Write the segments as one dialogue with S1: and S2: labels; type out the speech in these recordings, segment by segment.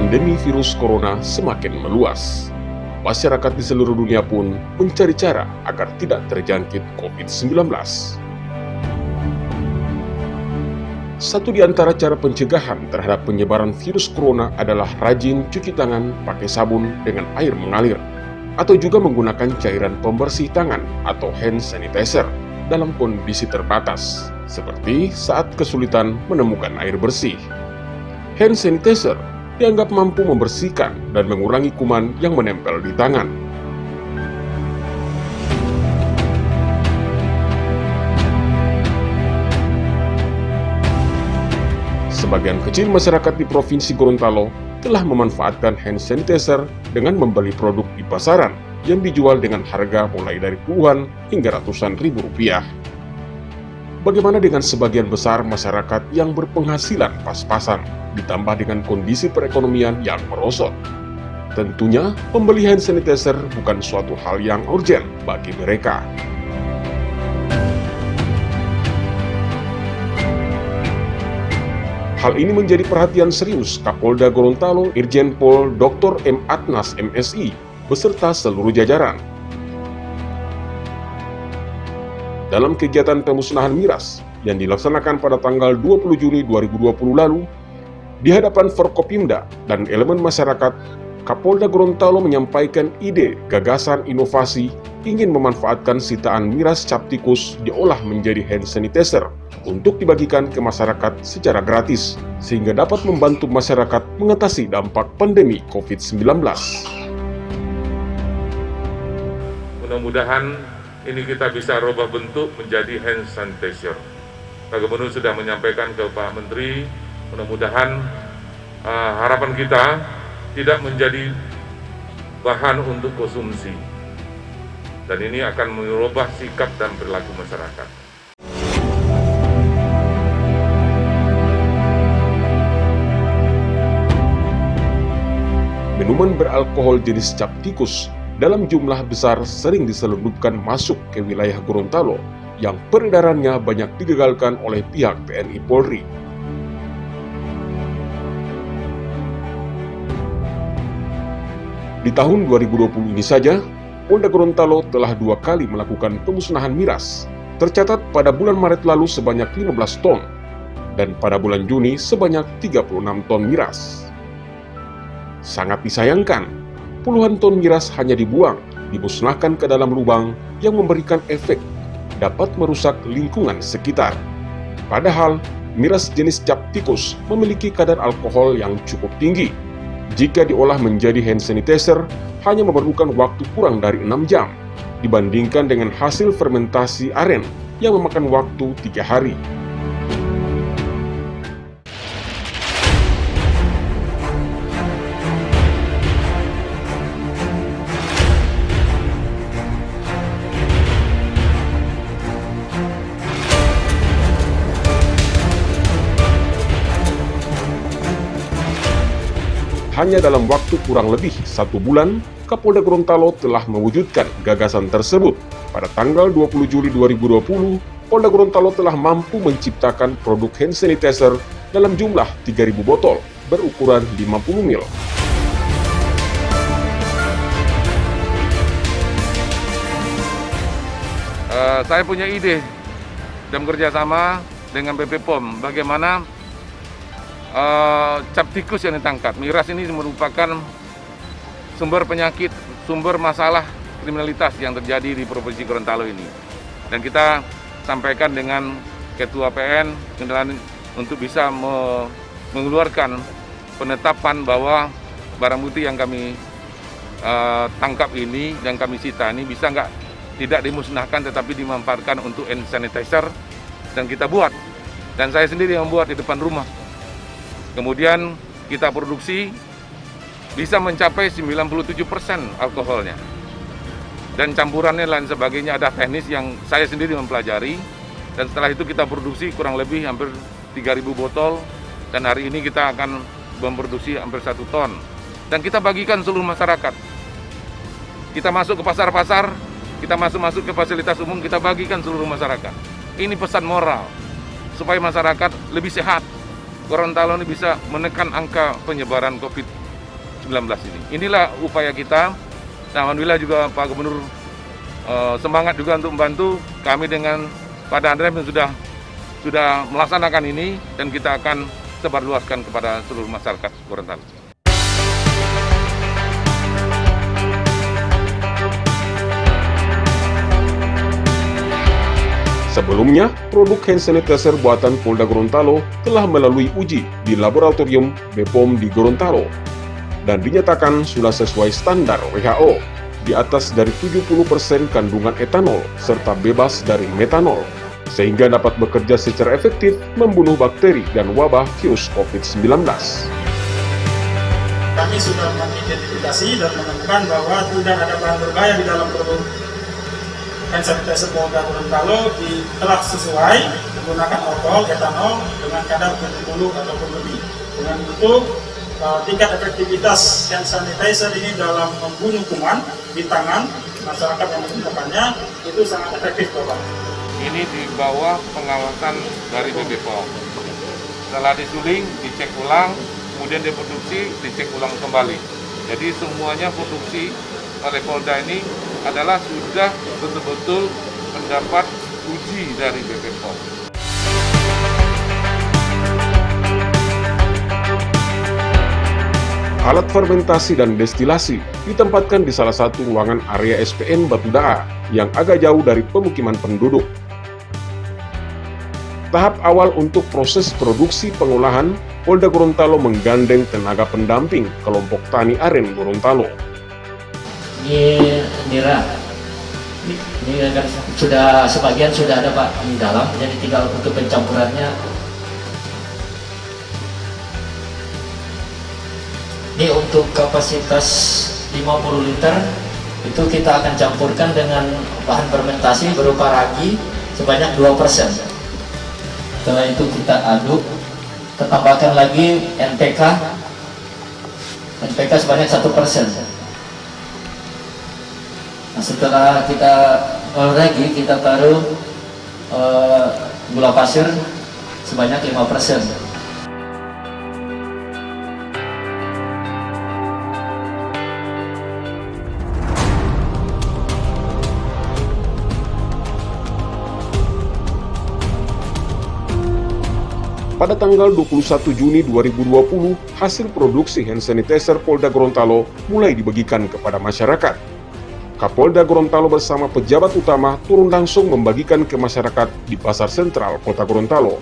S1: pandemi virus corona semakin meluas. Masyarakat di seluruh dunia pun mencari cara agar tidak terjangkit COVID-19. Satu di antara cara pencegahan terhadap penyebaran virus corona adalah rajin cuci tangan pakai sabun dengan air mengalir, atau juga menggunakan cairan pembersih tangan atau hand sanitizer dalam kondisi terbatas, seperti saat kesulitan menemukan air bersih. Hand sanitizer dianggap mampu membersihkan dan mengurangi kuman yang menempel di tangan. Sebagian kecil masyarakat di Provinsi Gorontalo telah memanfaatkan hand sanitizer dengan membeli produk di pasaran yang dijual dengan harga mulai dari puluhan hingga ratusan ribu rupiah. Bagaimana dengan sebagian besar masyarakat yang berpenghasilan pas-pasan, ditambah dengan kondisi perekonomian yang merosot? Tentunya, membeli hand sanitizer bukan suatu hal yang urgent bagi mereka. Hal ini menjadi perhatian serius Kapolda Gorontalo Irjen Pol Dr. M. Atnas MSI beserta seluruh jajaran. Dalam kegiatan pemusnahan miras yang dilaksanakan pada tanggal 20 Juni 2020 lalu, di hadapan Forkopimda dan elemen masyarakat, Kapolda Gorontalo menyampaikan ide gagasan inovasi ingin memanfaatkan sitaan miras cap tikus diolah menjadi hand sanitizer untuk dibagikan ke masyarakat secara gratis, sehingga dapat membantu masyarakat mengatasi dampak pandemi COVID-19.
S2: Mudah-mudahan ini kita bisa rubah bentuk menjadi hand sanitizer. Pak Gubernur sudah menyampaikan ke Pak Menteri, mudah-mudahan harapan kita tidak menjadi bahan untuk konsumsi. Dan ini akan merubah sikap dan perilaku masyarakat.
S1: Minuman beralkohol jenis cap tikus dalam jumlah besar sering diselundupkan masuk ke wilayah Gorontalo yang peredarannya banyak digagalkan oleh pihak TNI Polri. Di tahun 2020 ini saja, Polda Gorontalo telah 2 kali melakukan pemusnahan miras. Tercatat pada bulan Maret lalu sebanyak 15 ton, dan pada bulan Juni sebanyak 36 ton miras. Sangat disayangkan, puluhan ton miras hanya dibuang, dimusnahkan ke dalam lubang yang memberikan efek dapat merusak lingkungan sekitar. Padahal, miras jenis cap tikus memiliki kadar alkohol yang cukup tinggi. Jika diolah menjadi hand sanitizer, hanya memerlukan waktu kurang dari 6 jam, dibandingkan dengan hasil fermentasi aren yang memakan waktu 3 hari. Hanya dalam waktu kurang lebih 1 bulan, Kapolda Gorontalo telah mewujudkan gagasan tersebut. Pada tanggal 20 Juli 2020, Polda Gorontalo telah mampu menciptakan produk hand sanitizer dalam jumlah 3.000 botol berukuran 50 ml.
S2: Saya punya ide dan bekerjasama dengan BP POM bagaimana cap tikus yang ditangkap. Miras ini merupakan sumber penyakit, sumber masalah kriminalitas yang terjadi di Provinsi Gorontalo ini. Dan kita sampaikan dengan Ketua PN untuk bisa mengeluarkan penetapan bahwa barang bukti yang kami tangkap ini dan kami sita ini bisa tidak dimusnahkan tetapi dimanfaatkan untuk hand sanitizer, dan kita buat. Dan saya sendiri yang membuat di depan rumah. Kemudian kita produksi bisa mencapai 97% alkoholnya. Dan campurannya lain sebagainya ada teknis yang saya sendiri mempelajari. Dan setelah itu kita produksi kurang lebih hampir 3.000 botol. Dan hari ini kita akan memproduksi hampir 1 ton. Dan kita bagikan seluruh masyarakat. Kita masuk ke pasar-pasar, kita masuk ke fasilitas umum, kita bagikan seluruh masyarakat. Ini pesan moral, supaya masyarakat lebih sehat. Gorontalo ini bisa menekan angka penyebaran COVID COVID-19 ini. Inilah upaya kita. Nah, alhamdulillah juga Pak Gubernur semangat juga untuk membantu kami dengan Pak Danrem yang sudah melaksanakan ini, dan kita akan sebarluaskan kepada seluruh masyarakat Gorontalo.
S1: Sebelumnya, produk hand sanitizer buatan Polda Gorontalo telah melalui uji di laboratorium BPOM di Gorontalo dan dinyatakan sudah sesuai standar WHO, di atas dari 70% kandungan etanol serta bebas dari metanol, sehingga dapat bekerja secara efektif membunuh bakteri dan wabah virus COVID-19.
S3: Kami sudah mengidentifikasi dan menemukan bahwa tidak ada bahan berbahaya di dalam produk hand sanitizer Polda Gorontalo telah sesuai menggunakan alkohol etanol dengan kadar 70 ataupun lebih. Dengan itu, tingkat efektivitas hand sanitizer ini dalam membunuh kuman di tangan masyarakat yang menggunakannya itu sangat efektif, Bapak.
S2: Ini di bawah pengawasan dari BPOM. Setelah disuling, dicek ulang, kemudian diproduksi, dicek ulang kembali. Jadi semuanya produksi oleh Polda ini adalah sudah betul-betul mendapat uji dari BPOM.
S1: Alat fermentasi dan destilasi ditempatkan di salah satu ruangan area SPN Batudaa yang agak jauh dari pemukiman penduduk. Tahap awal untuk proses produksi pengolahan, Polda Gorontalo menggandeng tenaga pendamping kelompok tani aren Gorontalo.
S4: Ini nira, ini kan sudah sebagian sudah ada Pak di dalam, jadi tinggal untuk pencampurannya. Ini untuk kapasitas 50 liter, itu kita akan campurkan dengan bahan fermentasi berupa ragi sebanyak 2%. Setelah itu kita aduk, kita tambahkan lagi NPK sebanyak 1%. Nah, setelah kita lagi kita taruh gula pasir sebanyak 5%.
S1: Pada tanggal 21 Juni 2020, hasil produksi hand sanitizer Polda Gorontalo mulai dibagikan kepada masyarakat. Kapolda Gorontalo bersama pejabat utama turun langsung membagikan ke masyarakat di Pasar Sentral Kota Gorontalo.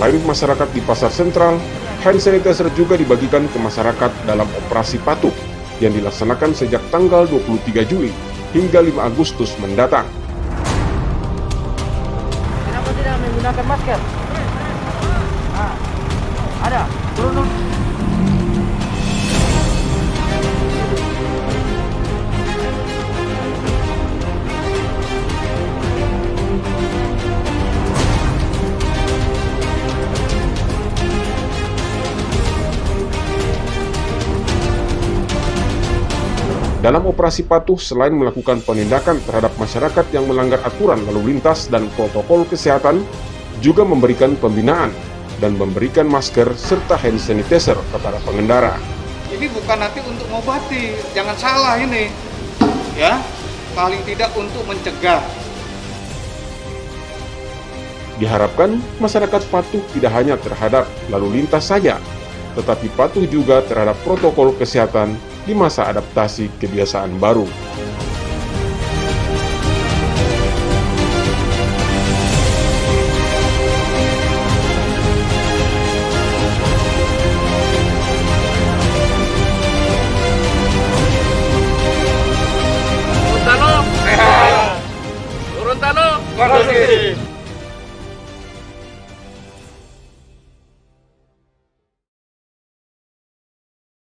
S1: Selain masyarakat di Pasar Sentral, hand sanitizer juga dibagikan ke masyarakat dalam operasi patuh yang dilaksanakan sejak tanggal 23 Juli hingga 5 Agustus mendatang.
S5: Kenapa tidak menggunakan masker? Ada, turun.
S1: Dalam operasi patuh, selain melakukan penindakan terhadap masyarakat yang melanggar aturan lalu lintas dan protokol kesehatan, juga memberikan pembinaan dan memberikan masker serta hand sanitizer kepada pengendara.
S6: Ini bukan nanti untuk mengobati, jangan salah ini, ya, paling tidak untuk mencegah.
S1: Diharapkan masyarakat patuh tidak hanya terhadap lalu lintas saja, tetapi patuh juga terhadap protokol kesehatan di masa adaptasi kebiasaan baru.
S2: Gorontalo sehat, Gorontalo kondusif.